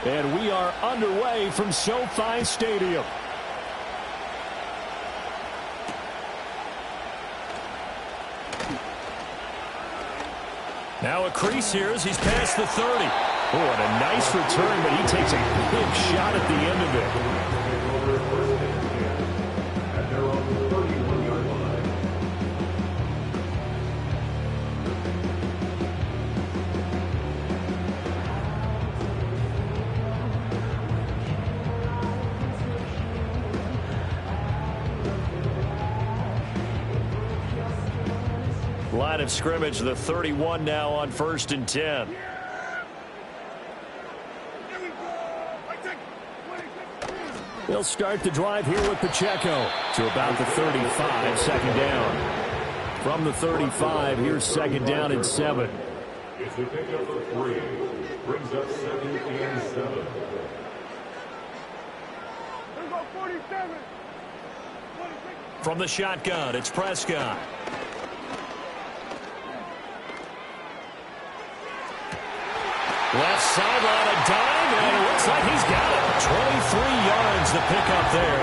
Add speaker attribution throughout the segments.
Speaker 1: And we are underway from SoFi Stadium. Now a crease here as he's past the 30. Oh, and a nice return, but he takes a big shot at the end of it. Line of scrimmage, the 31 now on 1st and 10. They'll start the drive here with Pacheco to about the 35, second down. From the 35, here's second down and 7.
Speaker 2: It's the pickup for 3. Brings up 2nd and 7.
Speaker 1: From the shotgun, it's Prescott. Left sideline, a dime, and it looks like he's got it. 23 yards to pick up there.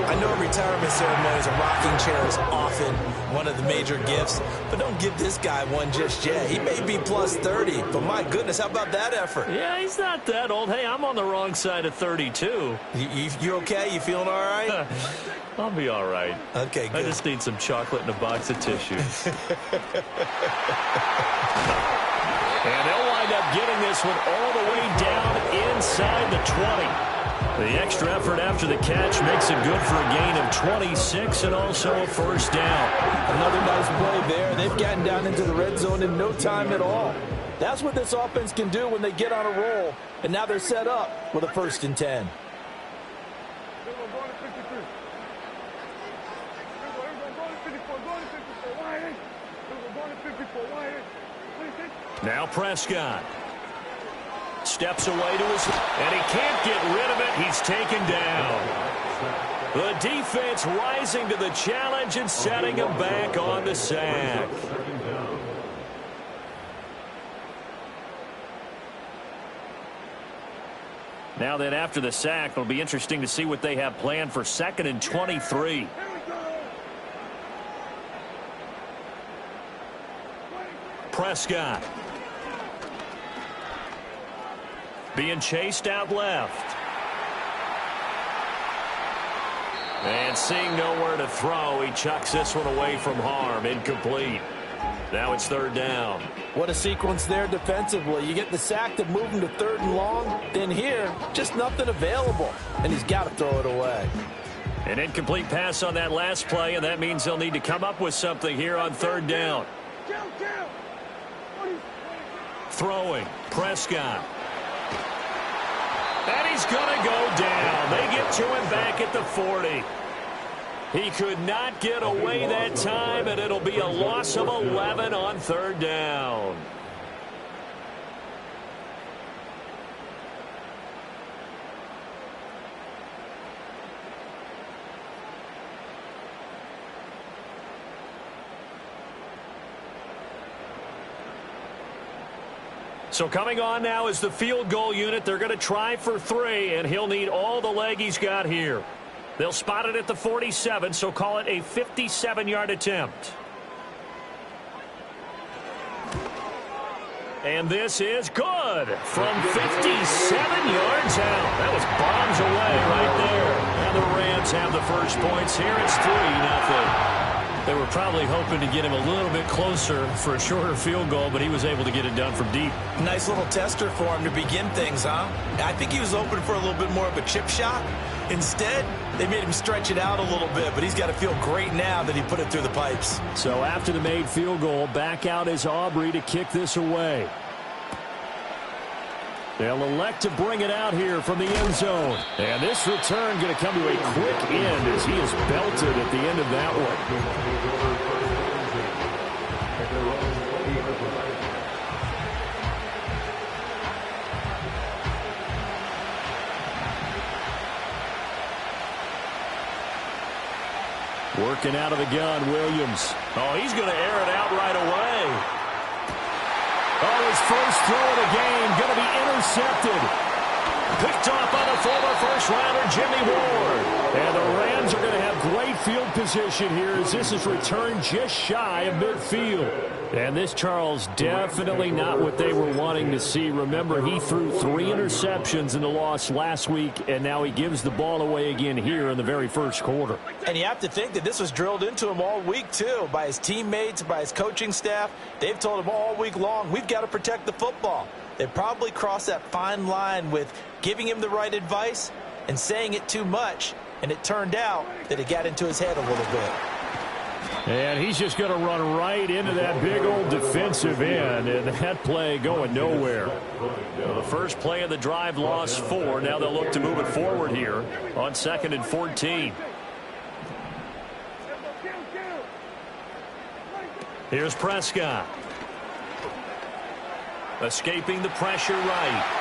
Speaker 3: I know retirement ceremonies and rocking chairs often one of the major gifts, but don't give this guy one just yet. He may be plus 30, but my goodness, how about that effort?
Speaker 1: Yeah, he's not that old. Hey, I'm on the wrong side of 32.
Speaker 3: You okay? You feeling all right?
Speaker 1: I'll be all right.
Speaker 3: Okay, good.
Speaker 1: I just need some chocolate and a box of tissues. And they'll wind up getting this one all the way down inside the 20. The extra effort after the catch makes it good for a gain of 26 and also a first down.
Speaker 3: Another nice play there. They've gotten down into the red zone in no time at all. That's what this offense can do when they get on a roll. And now they're set up with a 1st and 10.
Speaker 1: Now Prescott steps away to his, and he can't get rid of it. He's taken down. The defense rising to the challenge and setting him back on the sack. Now then, after the sack, it'll be interesting to see what they have planned for 2nd and 23. Prescott being chased out left. And seeing nowhere to throw, he chucks this one away from harm. Incomplete. Now it's 3rd down.
Speaker 3: What a sequence there defensively. You get the sack to move him to 3rd and long. Then here, just nothing available. And he's got to throw it away.
Speaker 1: An incomplete pass on that last play, and that means they'll need to come up with something here on 3rd down. Throwing, Prescott. And he's going to go down. They get to him back at the 40. He could not get away that time, and it'll be a loss of 11 on 3rd down. So coming on now is the field goal unit. They're going to try for 3, and he'll need all the leg he's got here. They'll spot it at the 47, so call it a 57-yard attempt. And this is good from 57 yards out. That was bombs away right there. And the Rams have the first points here. It's 3-0. They were probably hoping to get him a little bit closer for a shorter field goal, but he was able to get it done from deep.
Speaker 3: Nice little tester for him to begin things, huh? I think he was hoping for a little bit more of a chip shot. Instead, they made him stretch it out a little bit, but he's got to feel great now that he put it through the pipes.
Speaker 1: So after the made field goal, back out is Aubrey to kick this away. They'll elect to bring it out here from the end zone. And this return going to come to a quick end as he is belted at the end of that one. Working out of the gun, Williams. Oh, he's going to air it out right away. Oh, his first throw of the game going to be intercepted. Picked off by the former first-rounder Jimmy Ward. And the Rams are going to have great field position here as this is returned just shy of midfield. And this, Charles, definitely not what they were wanting to see. Remember, he threw 3 interceptions in the loss last week, and now he gives the ball away again here in the very first quarter.
Speaker 3: And you have to think that this was drilled into him all week, too, by his teammates, by his coaching staff. They've told him all week long, we've got to protect the football. They probably crossed that fine line with giving him the right advice and saying it too much. And it turned out that it got into his head a little bit.
Speaker 1: And he's just going to run right into that big old defensive end, and that play going nowhere. Well, the first play of the drive lost 4. Now they'll look to move it forward here on 2nd and 14. Here's Prescott. Escaping the pressure right.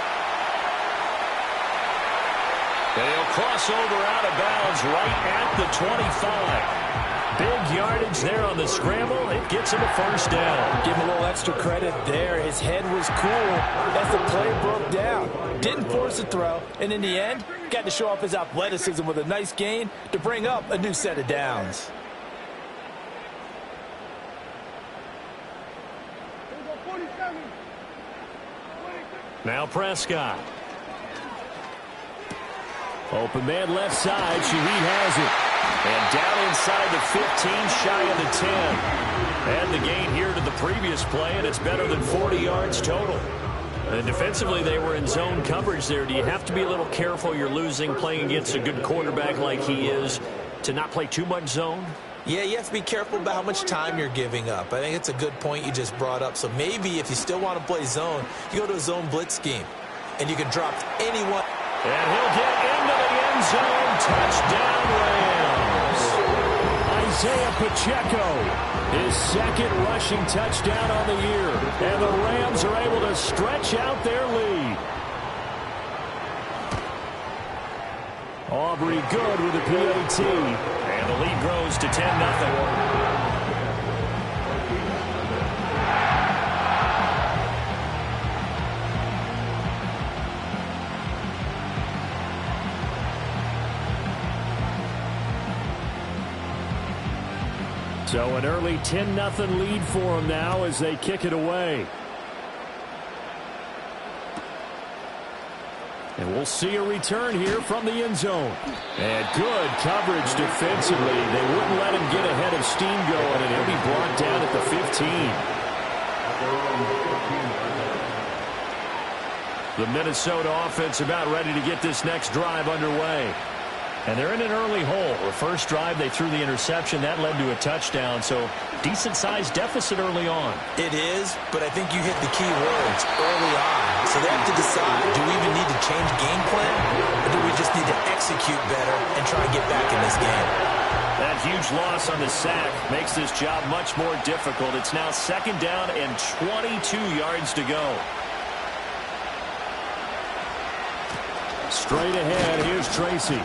Speaker 1: And he'll cross over out of bounds right at the 25. Big yardage there on the scramble. It gets him a first down.
Speaker 3: Give him a little extra credit there. His head was cool as the play broke down. Didn't force a throw, and in the end, got to show off his athleticism with a nice gain to bring up a new set of downs.
Speaker 1: Now Prescott. Open man left side. Shaheed has it. And down inside the 15, shy of the 10. And the gain here to the previous play, and it's better than 40 yards total. And defensively, they were in zone coverage there. Do you have to be a little careful? You're losing playing against a good quarterback like he is to not play too much zone?
Speaker 3: Yeah, you have to be careful about how much time you're giving up. I think it's a good point you just brought up. So maybe if you still want to play zone, you go to a zone blitz scheme, and you can drop anyone.
Speaker 1: And he'll get into the end zone. Touchdown, Rams. Isaiah Pacheco, his second rushing touchdown on the year. And the Rams are able to stretch out their lead. Aubrey good with the PAT. And the lead grows to 10-0. So an early 10-0 lead for them now as they kick it away. And we'll see a return here from the end zone. And good coverage defensively. They wouldn't let him get ahead of steam going, and he'll be brought down at the 15. The Minnesota offense about ready to get this next drive underway. And they're in an early hole. The first drive, they threw the interception. That led to a touchdown. So decent-sized deficit early on.
Speaker 3: It is, but I think you hit the key words early on. So they have to decide, do we even need to change game plan? Or do we just need to execute better and try and get back in this game?
Speaker 1: That huge loss on the sack makes this job much more difficult. It's now 2nd down and 22 yards to go. Straight ahead, here's Tracy.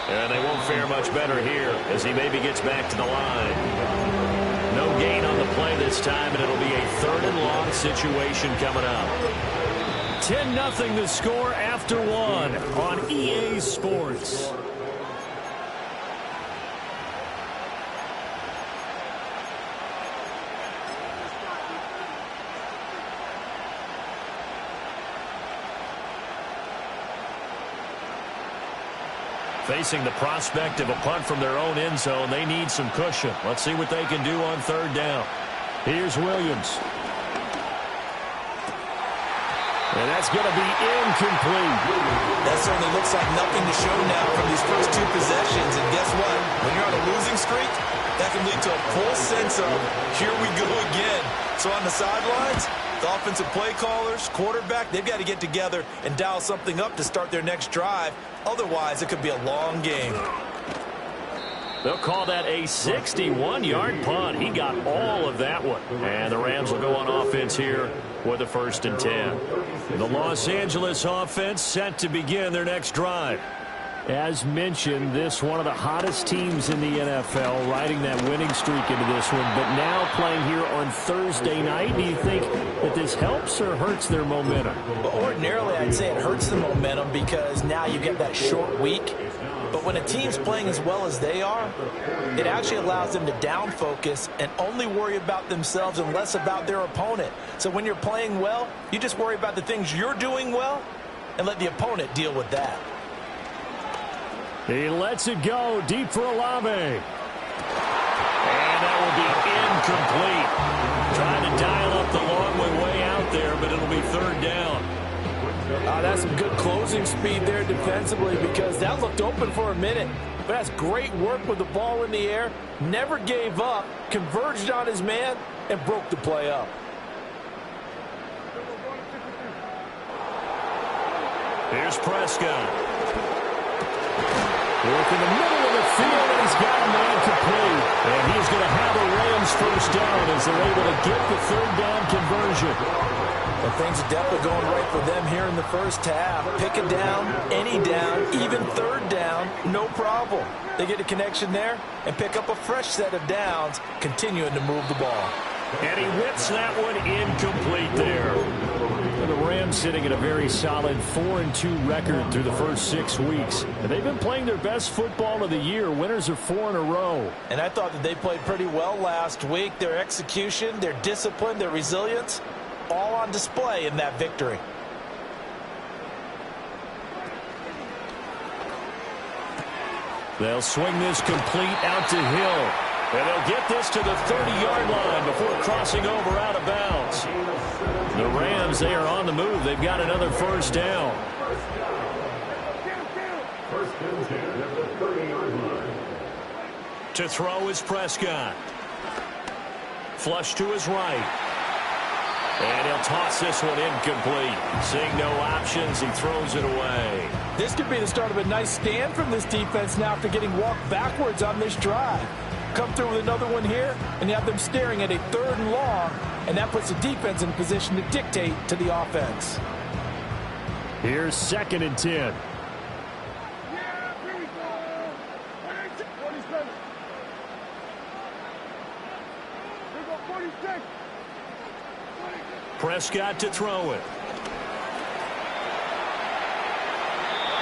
Speaker 1: And they won't fare much better here as he maybe gets back to the line. No gain on the play this time, and it'll be a 3rd and long situation coming up. 10-0 the score after 1 on EA Sports. Facing the prospect of a punt from their own end zone, they need some cushion. Let's see what they can do on 3rd down. Here's Williams. And that's going to be incomplete.
Speaker 3: That certainly looks like nothing to show now from these first 2 possessions. And guess what? When you're on a losing streak, that can lead to a full sense of, here we go again. So on the sidelines, the offensive play callers, quarterback, they've got to get together and dial something up to start their next drive. Otherwise, it could be a long game.
Speaker 1: They'll call that a 61-yard punt. He got all of that one. And the Rams will go on offense here with a 1st and 10. The Los Angeles offense set to begin their next drive. As mentioned, this one of the hottest teams in the NFL, riding that winning streak into this one, but now playing here on Thursday night. Do you think that this helps or hurts their momentum?
Speaker 3: Well, ordinarily, I'd wouldn't say it hurts the momentum because now you get that short week. But when a team's playing as well as they are, it actually allows them to down focus and only worry about themselves and less about their opponent. So when you're playing well, you just worry about the things you're doing well and let the opponent deal with that.
Speaker 1: He lets it go deep for Olave. And that will be incomplete. Trying to dial up the long way out there, but it'll be third down.
Speaker 3: That's some good closing speed there defensively because that looked open for a minute. But that's great work with the ball in the air. Never gave up, converged on his man, and broke the play up.
Speaker 1: Here's Prescott. Work in the middle of the field, and he's got a man complete. And he's going to have a Rams first down as they're able to get the third down conversion.
Speaker 3: Well, things are definitely going right for them here in the first half. Pick it down, any down, even third down, no problem. They get a connection there and pick up a fresh set of downs, continuing to move the ball.
Speaker 1: And he whips that one incomplete there. And the Rams sitting at a very solid 4-2 record through the first 6 weeks. And they've been playing their best football of the year. Winners are 4 in a row.
Speaker 3: And I thought that they played pretty well last week. Their execution, their discipline, their resilience, all on display in that victory.
Speaker 1: They'll swing this complete out to Hill. And they'll get this to the 30-yard line before crossing over out of bounds. The Rams, they are on the move. They've got another first down. To throw is Prescott. Flush to his right. And he'll toss this one incomplete. Seeing no options, he throws it away.
Speaker 3: This could be the start of a nice stand from this defense now after getting walked backwards on this drive. Come through with another one here, and you have them staring at a 3rd and long, and that puts the defense in position to dictate to the offense.
Speaker 1: Here's 2nd and 10. Prescott to throw it.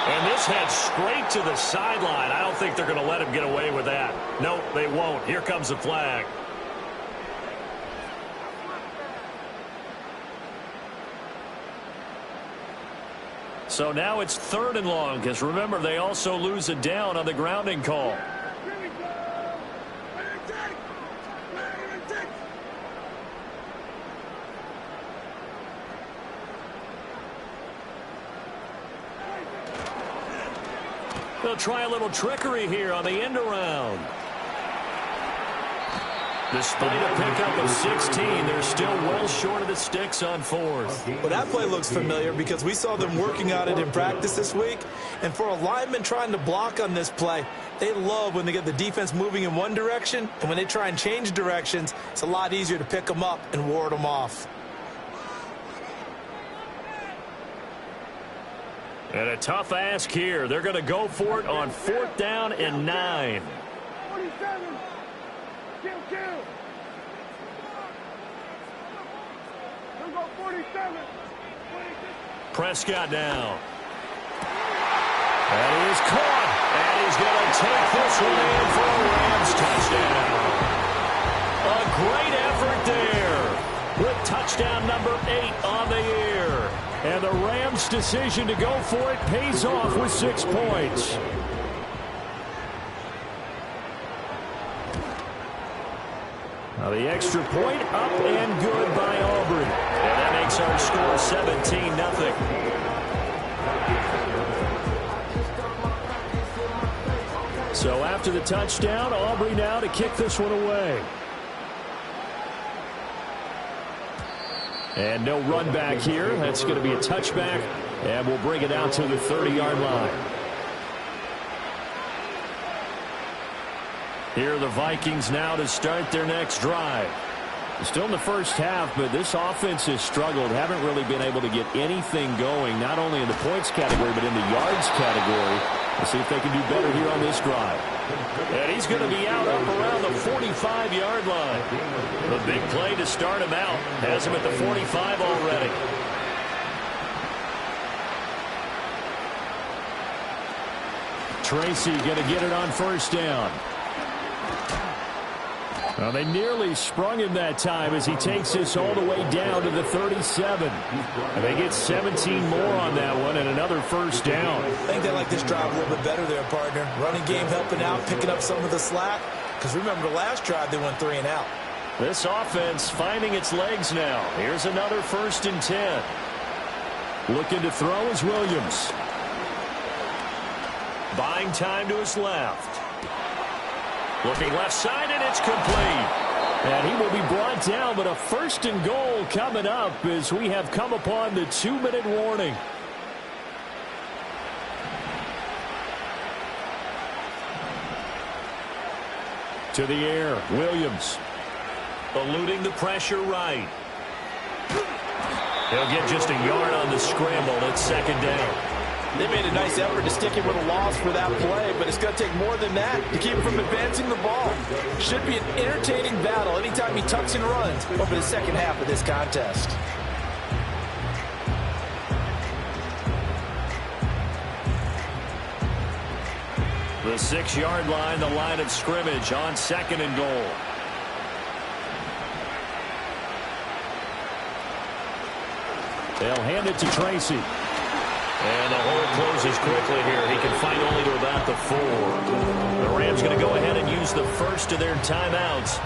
Speaker 1: And this heads straight to the sideline. I don't think they're going to let him get away with that. No, they won't. Here comes the flag. So now it's 3rd and long, because remember, they also lose a down on the grounding call. They'll try a little trickery here on the end around. Despite a pickup of 16, they're still well short of the sticks on 4th.
Speaker 3: Well, that play looks familiar because we saw them working on it in practice this week. And for a lineman trying to block on this play, they love when they get the defense moving in one direction. And when they try and change directions, it's a lot easier to pick them up and ward them off.
Speaker 1: And a tough ask here. They're going to go for it on 4th down and 9.
Speaker 4: 47. Kill. We'll go 47.
Speaker 1: Prescott down. And he is caught. And he's going to take this one in for a Rams touchdown. A great effort there with touchdown number 8 on the year. And the Rams' decision to go for it pays off with 6 points. Now the extra point up and good by Aubrey. And that makes our score 17-0. So after the touchdown, Aubrey now to kick this one away. And no run back here. That's going to be a touchback. And we'll bring it out to the 30-yard line. Here are the Vikings now to start their next drive. Still in the first half, but this offense has struggled. Haven't really been able to get anything going, not only in the points category, but in the yards category. We'll see if they can do better here on this drive. And he's going to be out up around the 45-yard line. The big play to start him out. Has him at the 45 already. Tracy going to get it on first down. Well, they nearly sprung him that time as he takes this all the way down to the 37. And they get 17 more on that one and another first down.
Speaker 3: I think they like this drive a little bit better there, partner. Running game helping out, picking up some of the slack. Because remember, the last drive they went 3 and out.
Speaker 1: This offense finding its legs now. Here's another 1st and 10. Looking to throw is Williams. Buying time to his left. Looking left side, and it's complete. And he will be brought down, but a 1st and goal coming up as we have come upon the 2-minute warning. To the air, Williams. Eluding the pressure right. He'll get just a yard on the scramble. It's 2nd down.
Speaker 5: They made a nice effort to stick him with a loss for that play, but it's going to take more than that to keep him from advancing the ball. Should be an entertaining battle anytime he tucks and runs over the second half of this contest.
Speaker 1: The 6-yard line, the line of scrimmage on 2nd and goal. They'll hand it to Tracy. And the hole closes quickly here. He can fight only to about the 4. The Rams going to go ahead and use the first of their timeouts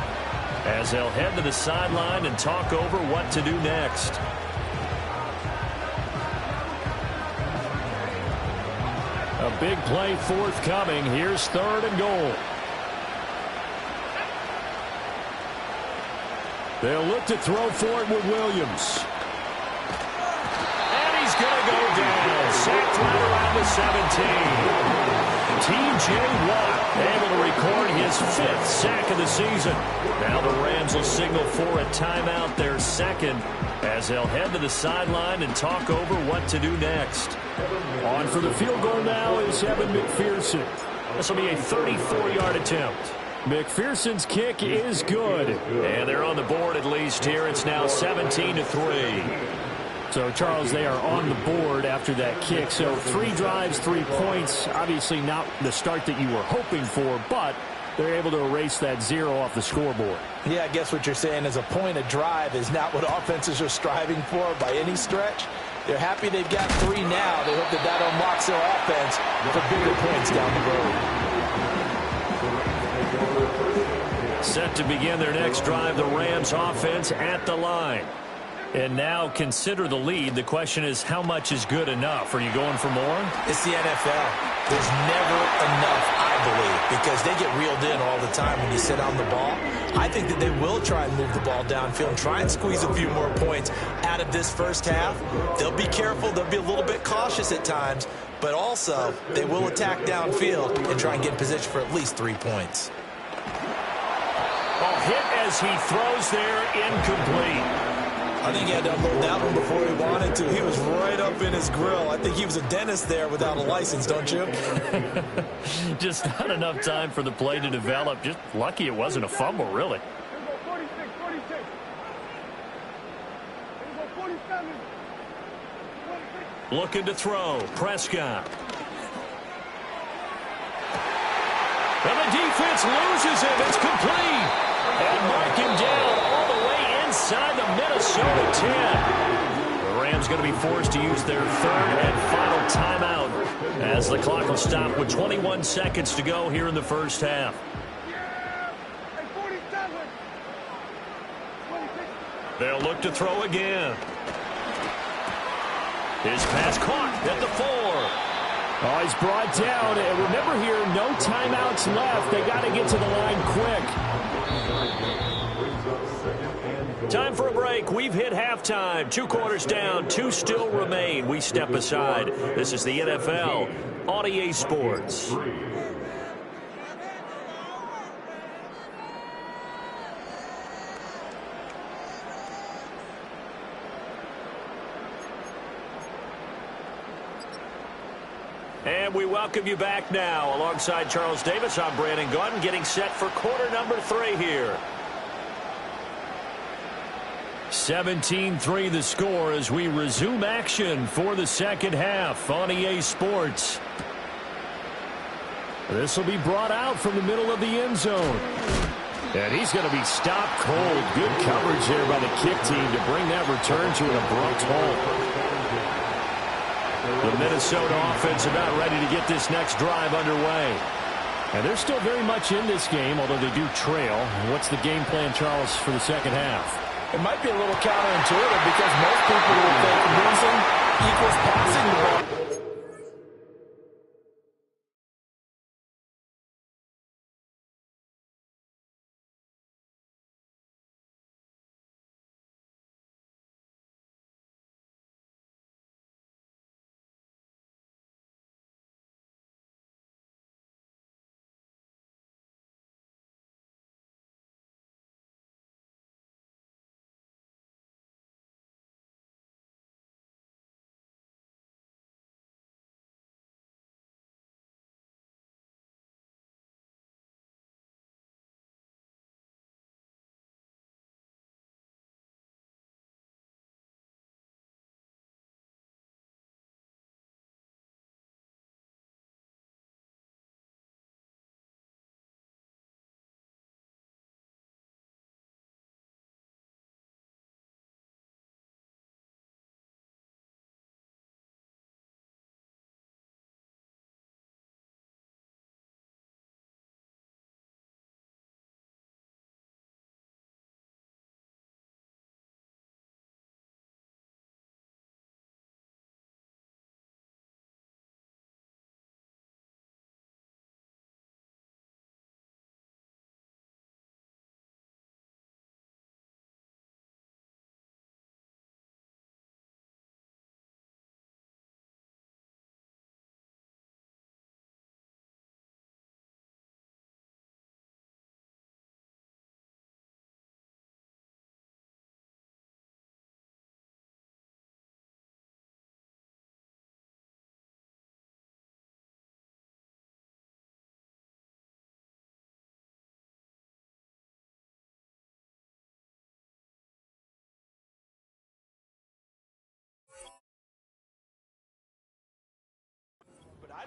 Speaker 1: as they'll head to the sideline and talk over what to do next. A big play forthcoming. Here's 3rd and goal. They'll look to throw for it with Williams. Going to go down. Sacked right around the 17. T.J. Watt able to record his 5th sack of the season. Now the Rams will signal for a timeout, their 2nd, as they'll head to the sideline and talk over what to do next. On for the field goal now is Evan McPherson. This will be a 34-yard attempt. McPherson's kick is good. And they're on the board at least here. It's now 17-3. So, Charles, they are on the board after that kick. So 3 drives, 3 points. Obviously not the start that you were hoping for, but they're able to erase that 0 off the scoreboard.
Speaker 5: Yeah, I guess what you're saying is a point a drive is not what offenses are striving for by any stretch. They're happy they've got 3 now. They hope that unlocks their offense for bigger points down the road.
Speaker 1: Set to begin their next drive, the Rams offense at the line. And now consider the lead. The question is, how much is good enough? Are you going for more?
Speaker 3: It's the NFL. There's never enough, I believe, because they get reeled in all the time when you sit on the ball. I think that they will try and move the ball downfield and try and squeeze a few more points out of this first half. They'll be careful. They'll be a little bit cautious at times, but also they will attack downfield and try and get in position for at least 3 points.
Speaker 1: Ball hit as he throws there, incomplete.
Speaker 3: I think he had to unload that one before he wanted to. He was right up in his grill. I think he was a dentist there without a license, don't you?
Speaker 1: Just not enough time for the play to develop. Just lucky it wasn't a fumble, really.
Speaker 4: 46, 46. 47.
Speaker 1: Looking to throw. Prescott. And the defense loses him. It's complete. And mark him down all the way inside the Minnesota 10. The Rams going to be forced to use their 3rd and final timeout as the clock will stop with 21 seconds to go here in the first half. They'll look to throw again. His pass caught at the 4. Oh, he's brought down. And remember here, no timeouts left. They got to get to the line quick. Time for a break. We've hit halftime. 2 quarters down. 2 still remain. We step aside. This is the NFL on EA Sports. And we welcome you back now. Alongside Charles Davis, I'm Brandon Gaudin, getting set for quarter number 3 here. 17-3 the score as we resume action for the second half on EA Sports. This will be brought out from the middle of the end zone. And he's going to be stopped cold. Good coverage there by the kick team to bring that return to an abrupt halt. The Minnesota offense about ready to get this next drive underway. And they're still very much in this game, although they do trail. What's the game plan, Charles, for the second half?
Speaker 5: It might be a little counterintuitive because most people would think losing equals passing the ball.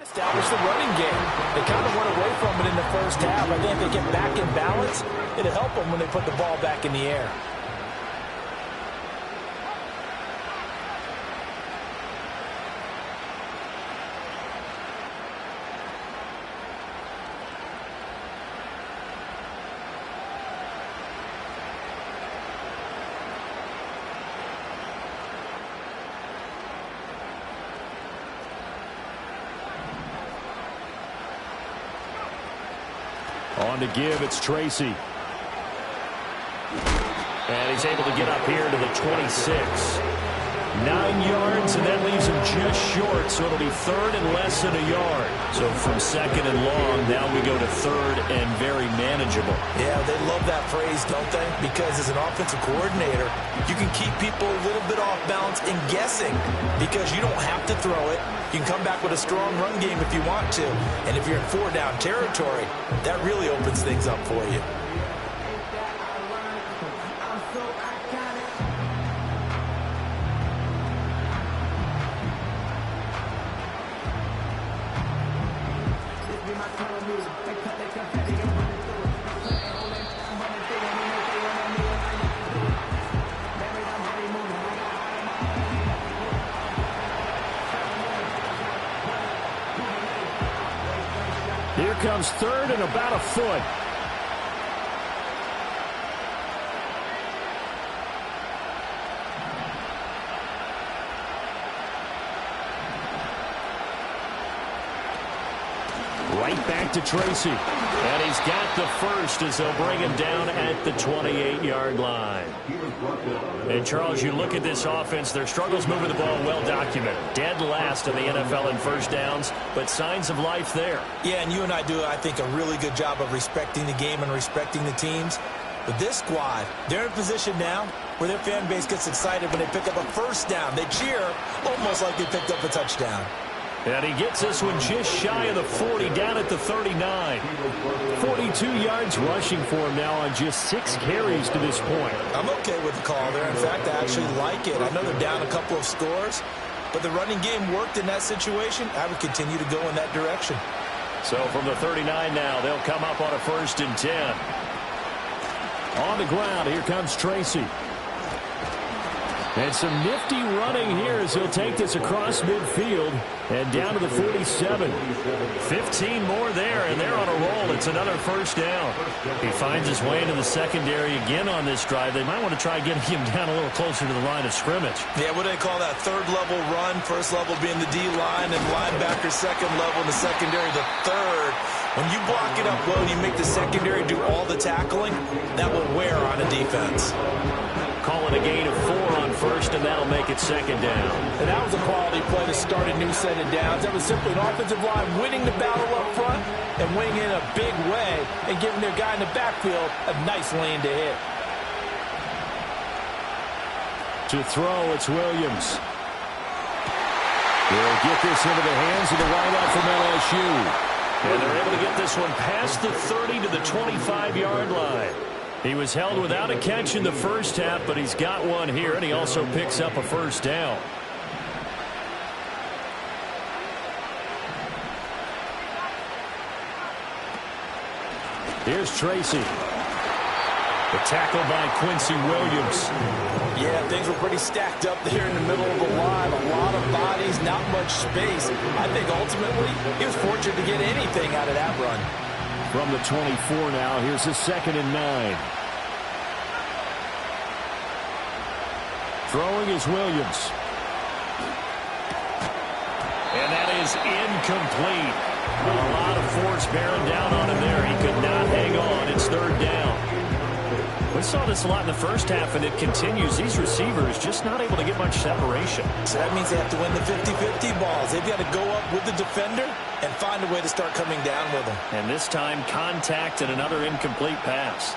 Speaker 5: Establish the running game. They kind of went away from it in the first half. I think if they get back in balance, it'll help them when they put the ball back in the air.
Speaker 1: On to give, it's Tracy. And he's able to get up here to the 26. 9 yards, and that leaves him just short, so it'll be third and less than a yard. So from second and long, now we go to third and very manageable.
Speaker 5: Yeah, they love that phrase, don't they? Because as an offensive coordinator, you can keep people a little bit off balance and guessing because you don't have to throw it. You can come back with a strong run game if you want to. And if you're in 4-down territory, that really opens things up for you.
Speaker 1: Here comes third and about a foot. Right back to Tracy. And he's got the first as they'll bring him down at the 28-yard line. And, Charles, you look at this offense, their struggles moving the ball well documented. Dead last in the NFL in first downs, but signs of life there.
Speaker 5: Yeah, and you and I do, I think, a really good job of respecting the game and respecting the teams. But this squad, they're in a position now where their fan base gets excited when they pick up a first down. They cheer almost like they picked up a touchdown.
Speaker 1: And he gets this one just shy of the 40, down at the 39. 42 yards rushing for him now on just 6 carries to this point.
Speaker 5: I'm okay with the call there. In fact, I actually like it. I know they're down a couple of scores, but the running game worked in that situation. I would continue to go in that direction.
Speaker 1: So from the 39 now, they'll come up on a 1st and 10. On the ground, here comes Tracy. And some nifty running here as he'll take this across midfield and down to the 47. 15 more there, and they're on a roll. It's another 1st down. He finds his way into the secondary again on this drive. They might want to try getting him down a little closer to the line of scrimmage.
Speaker 3: Yeah, what do they call that? 3rd level run, 1st level being the D-line, and linebacker 2nd level, and the secondary the 3rd. When you block it up well, you make the secondary do all the tackling, that will wear on a defense.
Speaker 1: Calling a gain of 4 on 1st, and that'll make it 2nd down.
Speaker 5: And that was a quality play to start a new set of downs. That was simply an offensive line winning the battle up front and winning in a big way and giving their guy in the backfield a nice lane to hit.
Speaker 1: To throw, it's Williams. They'll get this into the hands of the wideout from LSU. And they're able to get this one past the 30 to the 25-yard line. He was held without a catch in the 1st half, but he's got one here, and he also picks up a 1st down. Here's Tracy. The tackle by Quincy Williams.
Speaker 5: Yeah, things were pretty stacked up there in the middle of the line. A lot of bodies, not much space. I think ultimately he was fortunate to get anything out of that run.
Speaker 1: From the 24 now, here's a 2nd and 9. Throwing is Williams. And that is incomplete. A lot of force bearing down on him there. He could not hang on. It's 3rd down. We saw this a lot in the 1st half, and it continues. These receivers just not able to get much separation.
Speaker 5: So that means they have to win the 50-50 balls. They've got to go up with the defender and find a way to start coming down with them.
Speaker 1: And this time, contact and another incomplete pass.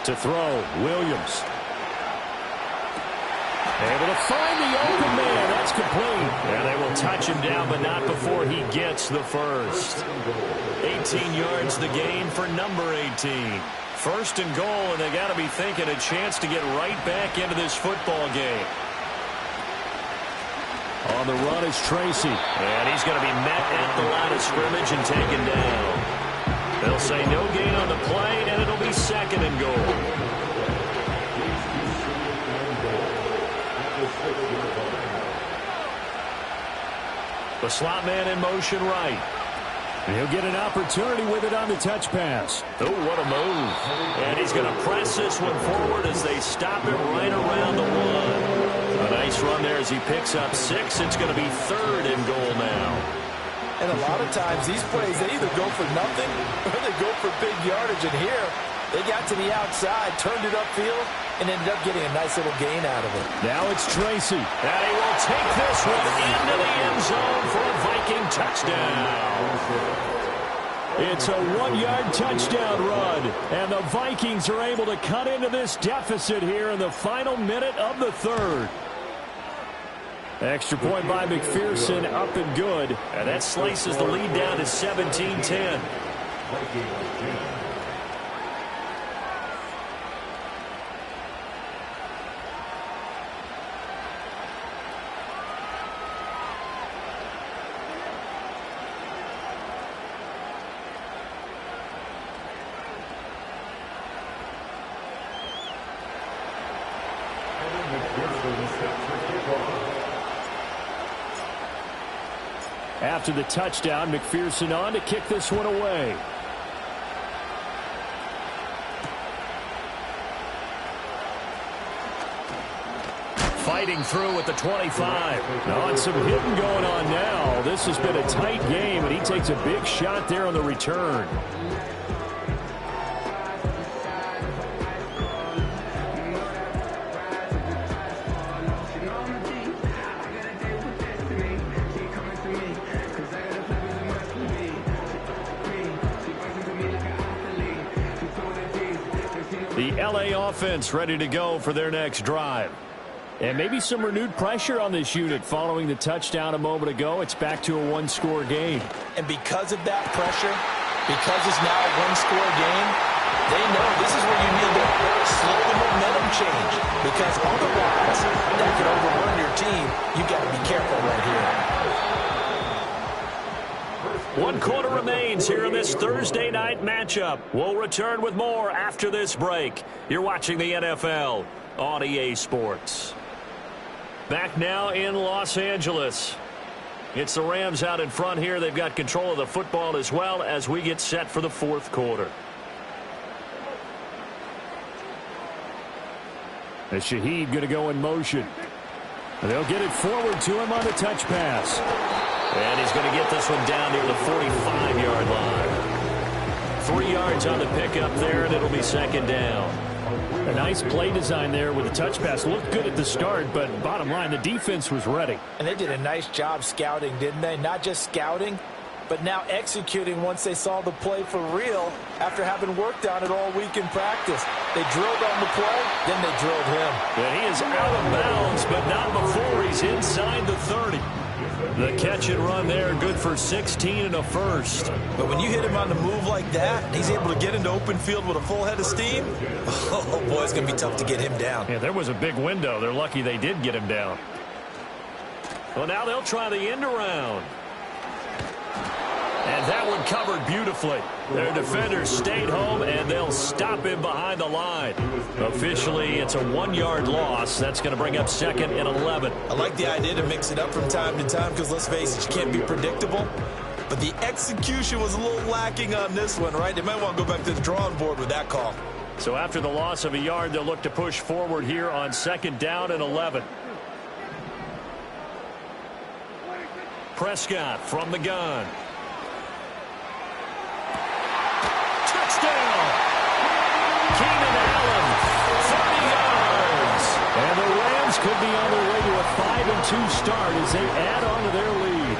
Speaker 1: To throw, Williams. Able to find the open man. That's complete. And they will touch him down, but not before he gets the 1st. 18 yards the gain for number 18. 1st and goal, and they got to be thinking a chance to get right back into this football game. On the run is Tracy. And he's going to be met at the line of scrimmage and taken down. They'll say no gain on the play, and it'll be 2nd and goal. The slot man in motion right. And he'll get an opportunity with it on the touch pass. Oh, what a move. And he's going to press this one forward as they stop it right around the 1. A nice run there as he picks up 6. It's going to be 3rd and goal now.
Speaker 5: And a lot of times these plays, they either go for nothing or they go for big yardage. And here, they got to the outside, turned it upfield, and ended up getting a nice little gain out of it.
Speaker 1: Now it's Tracy. And he will take this one into the end zone for a Viking touchdown. It's a 1-yard touchdown run. And the Vikings are able to cut into this deficit here in the final minute of the 3rd. Extra point by McPherson, up and good. And that slices the lead down to 17-10. After the touchdown, McPherson on to kick this one away. Fighting through at the 25. On some hitting going on now. This has been a tight game, and he takes a big shot there on the return. The LA offense ready to go for their next drive. And maybe some renewed pressure on this unit following the touchdown a moment ago. It's back to a 1-score game.
Speaker 5: And because of that pressure, because it's now a 1-score game, they know this is where you need to slow the momentum change. Because otherwise, that could overrun your team. You've got to be careful right here.
Speaker 1: 1 quarter remains here in this Thursday night matchup. We'll return with more after this break. You're watching the NFL on EA Sports. Back now in Los Angeles. It's the Rams out in front here. They've got control of the football as well as we get set for the fourth quarter.
Speaker 6: As Shaheed going to go in motion. And they'll get it forward to him on the touch pass.
Speaker 1: And he's going to get this one down near the 45-yard line. 3 yards on the pickup there, and it'll be second down.
Speaker 6: A nice play design there with the touch pass. Looked good at the start, but bottom line, the defense was ready.
Speaker 5: And they did a nice job scouting, didn't they? Not just scouting, but now executing once they saw the play for real after having worked on it all week in practice. They drilled on the play, then they drilled him.
Speaker 1: And he is out of bounds, but not before he's inside the 30. The catch and run there, good for 16 and a first.
Speaker 3: But when you hit him on the move like that, he's able to get into open field with a full head of steam. Oh, boy, it's going to be tough to get him down.
Speaker 6: Yeah, there was a big window. They're lucky they did get him down.
Speaker 1: Well, now they'll try the end around. And that one covered beautifully. Their defenders stayed home, and they'll stop him behind the line. Officially, it's a 1-yard loss. That's going to bring up second and 11.
Speaker 3: I like the idea to mix it up from time to time because, let's face it, you can't be predictable. But the execution was a little lacking on this one, right? They might want to go back to the drawing board with that call.
Speaker 1: So after the loss of a yard, they'll look to push forward here on second down and 11. Prescott from the gun. Touchdown! Keenan Allen, 30 yards.
Speaker 6: And the Rams could be on their way to a 5-2 start as they add on to their lead.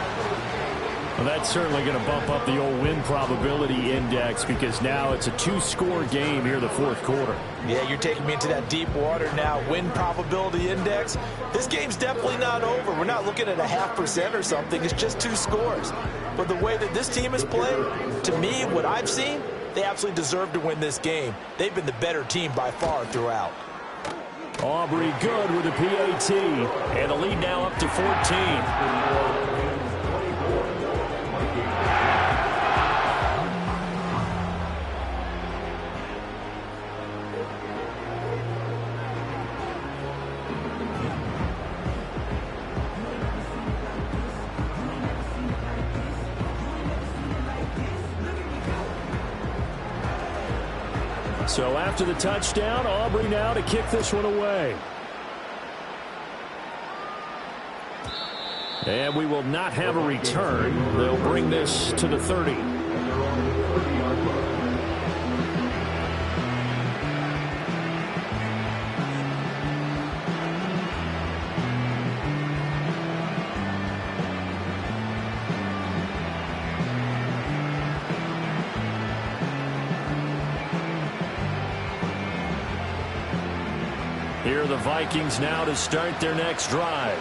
Speaker 6: Well, that's certainly going to bump up the old win probability index because now it's a 2-score game here in the fourth quarter.
Speaker 5: Yeah, you're taking me into that deep water now. Win probability index. This game's definitely not over. We're not looking at a 0.5% or something. It's just 2 scores. But the way that this team has played, to me, what I've seen, they absolutely deserve to win this game. They've been the better team by far throughout.
Speaker 6: Aubrey good with a PAT.
Speaker 1: And the lead now up to 14.
Speaker 6: So after the touchdown, Aubrey now to kick this one away. And we will not have a return. They'll bring this to the 30. Here are the Vikings now to start their next drive.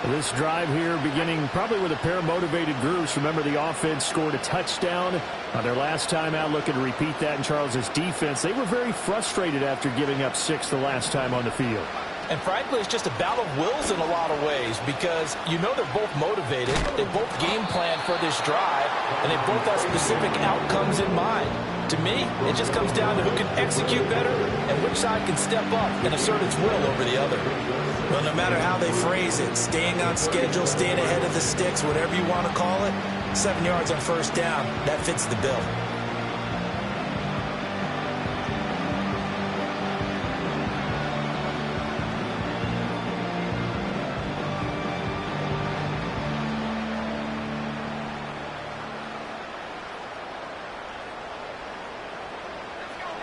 Speaker 6: This drive here beginning probably with a pair of motivated groups. Remember, the offense scored a touchdown on their last time out. Looking to repeat that in Charles's defense. They were very frustrated after giving up 6 the last time on the field.
Speaker 5: And frankly, it's just a battle of wills in a lot of ways because you know they're both motivated. They both game plan for this drive, and they both have specific outcomes in mind. To me, it just comes down to who can execute better and which side can step up and assert its will over the other.
Speaker 3: Well, no matter how they phrase it, staying on schedule, staying ahead of the sticks, whatever you want to call it, 7 yards on first down, that fits the bill.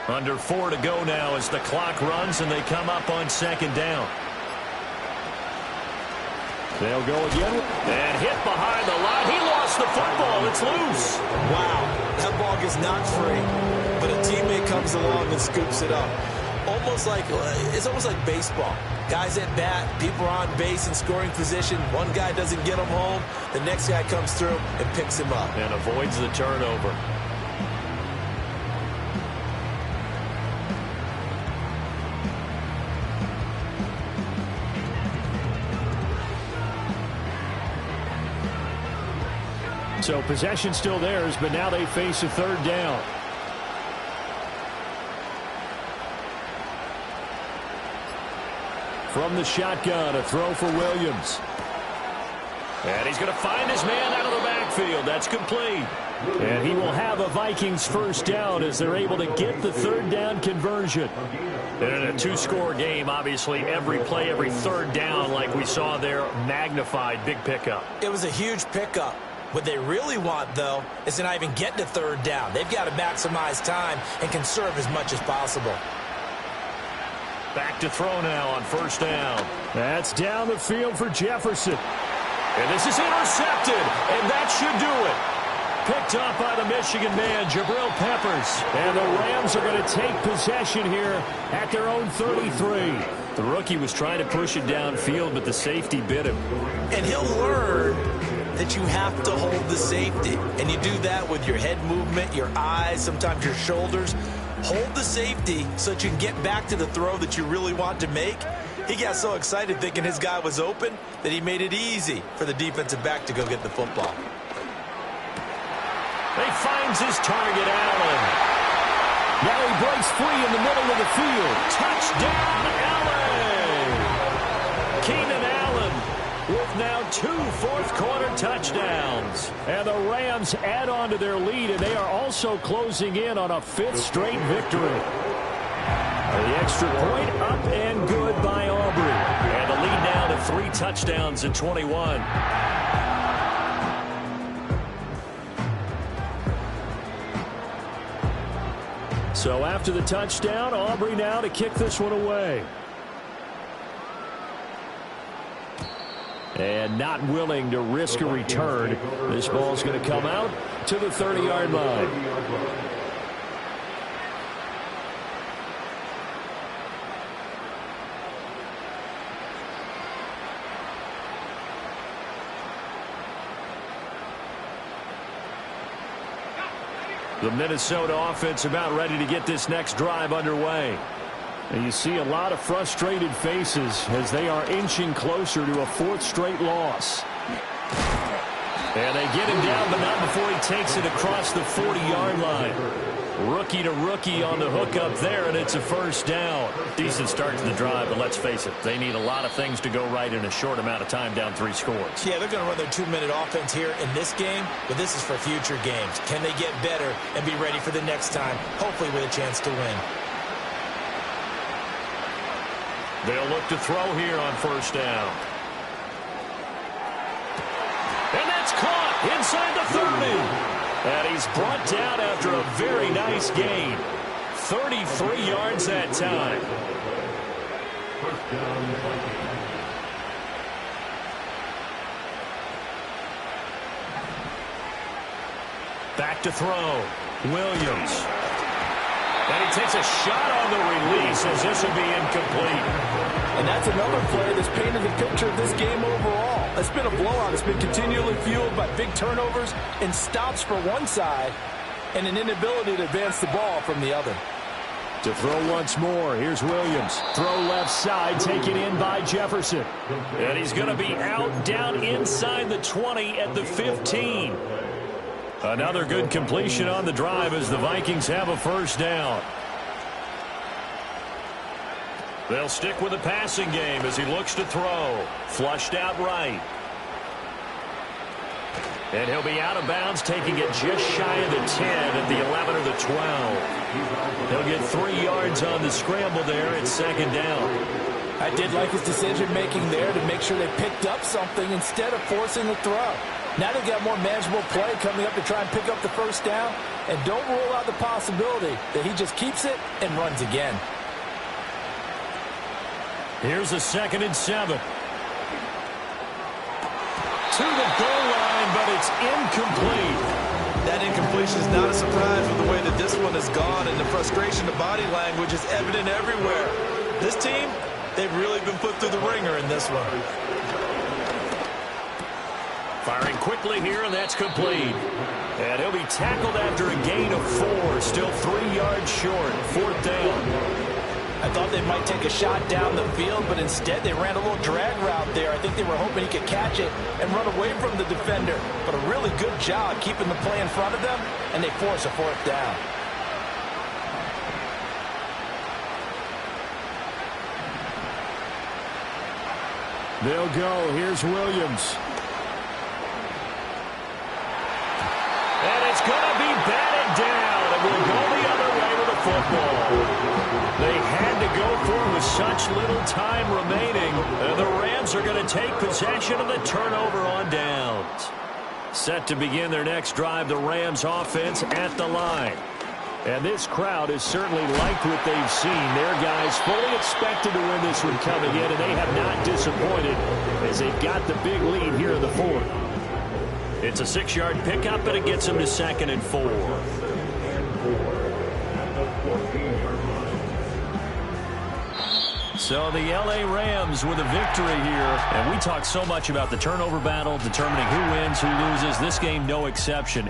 Speaker 1: Under 4 to go now as the clock runs and they come up on second down.
Speaker 6: They'll go again.
Speaker 1: And hit behind the line. He lost the football. It's loose.
Speaker 3: Wow, that ball gets knocked free, but a teammate comes along and scoops it up. It's almost like baseball. Guys at bat, people are on base in scoring position. One guy doesn't get him home. The next guy comes through and picks him up.
Speaker 1: And avoids the turnover.
Speaker 6: So possession still theirs, but now they face a third down. From the shotgun, a throw for Williams. And he's going to find his man out of the backfield. That's complete. And he will have a Vikings first down as they're able to get the third down conversion. And in a two-score game, obviously, every play, every third down, like we saw there, magnified, big pickup.
Speaker 5: It was a huge pickup. What they really want, though, is to not even get to third down. They've got to maximize time and conserve as much as possible.
Speaker 6: Back to throw now on first down. That's down the field for Jefferson. And this is intercepted, and that should do it. Picked up by the Michigan man, Jabril Peppers. And the Rams are going to take possession here at their own 33. The rookie was trying to push it downfield, but the safety bit him.
Speaker 5: And he'll learn that you have to hold the safety. And you do that with your head movement, your eyes, sometimes your shoulders. Hold the safety so that you can get back to the throw that you really want to make. He got so excited thinking his guy was open that he made it easy for the defensive back to go get the football.
Speaker 6: He finds his target, Allen. Now he breaks free in the middle of the field. Touchdown, Allen! Keenan Allen with now 2 fourth-quarter touchdowns. And the Rams add on to their lead, and they are also closing in on a 5th straight victory. The extra point up and good by Aubrey. And the lead now to 3 touchdowns at 21. So after the touchdown, Aubrey now to kick this one away. And not willing to risk a return. This ball's going to come out to the 30-yard line. The Minnesota offense about ready to get this next drive underway. And you see a lot of frustrated faces as they are inching closer to a 4th straight loss. And they get him down, but not before he takes it across the 40-yard line. Rookie to rookie on the hook up there, and it's a first down. Decent start to the drive, but let's face it, they need a lot of things to go right in a short amount of time, down 3 scores.
Speaker 5: Yeah, they're going to run their 2-minute offense here in this game, but this is for future games. Can they get better and be ready for the next time, hopefully with a chance to win?
Speaker 6: They'll look to throw here on first down. And that's caught inside the 30. And he's brought down after a very nice gain. 33 yards that time. Back to throw. Williams. And he takes a shot on the release as this will be incomplete.
Speaker 5: And that's another play that's painted the picture of this game overall. It's been a blowout. It's been continually fueled by big turnovers and stops for one side and an inability to advance the ball from the other.
Speaker 6: To throw once more, here's Williams. Throw left side, taken in by Jefferson. And he's going to be out down inside the 20 at the 15. Another good completion on the drive as the Vikings have a first down. They'll stick with the passing game as he looks to throw. Flushed out right. And he'll be out of bounds, taking it just shy of the 10 at the 11 or the 12. He'll get 3 yards on the scramble there at second down.
Speaker 5: I did like his decision-making there to make sure they picked up something instead of forcing the throw. Now they've got more manageable play coming up to try and pick up the first down. And don't rule out the possibility that he just keeps it and runs again.
Speaker 6: Here's a 2nd and 7. To the goal line, but it's incomplete.
Speaker 3: That incompletion is not a surprise with the way that this one has gone, and the frustration of body language is evident everywhere. This team, they've really been put through the ringer in this one.
Speaker 6: Firing quickly here, and that's complete. And he'll be tackled after a gain of 4. Still 3 yards short. 4th down.
Speaker 5: I thought they might take a shot down the field, but instead they ran a little drag route there. I think they were hoping he could catch it and run away from the defender. But a really good job keeping the play in front of them, and they force a fourth down.
Speaker 6: They'll go. Here's Williams.
Speaker 1: And it's going to be batted down. It will go the other way with the football. They had to go for it with such little time remaining. And the Rams are going to take possession of the turnover on downs. Set to begin their next drive, the Rams offense at the line. And this crowd has certainly liked what they've seen. Their guys fully expected to win this one coming in, and they have not disappointed as they've got the big lead here in the fourth. It's a 6-yard pickup, and it gets them to 2nd and 4. So the L.A. Rams with a victory here. And we talk so much about the turnover battle, determining who wins, who loses. This game, no exception.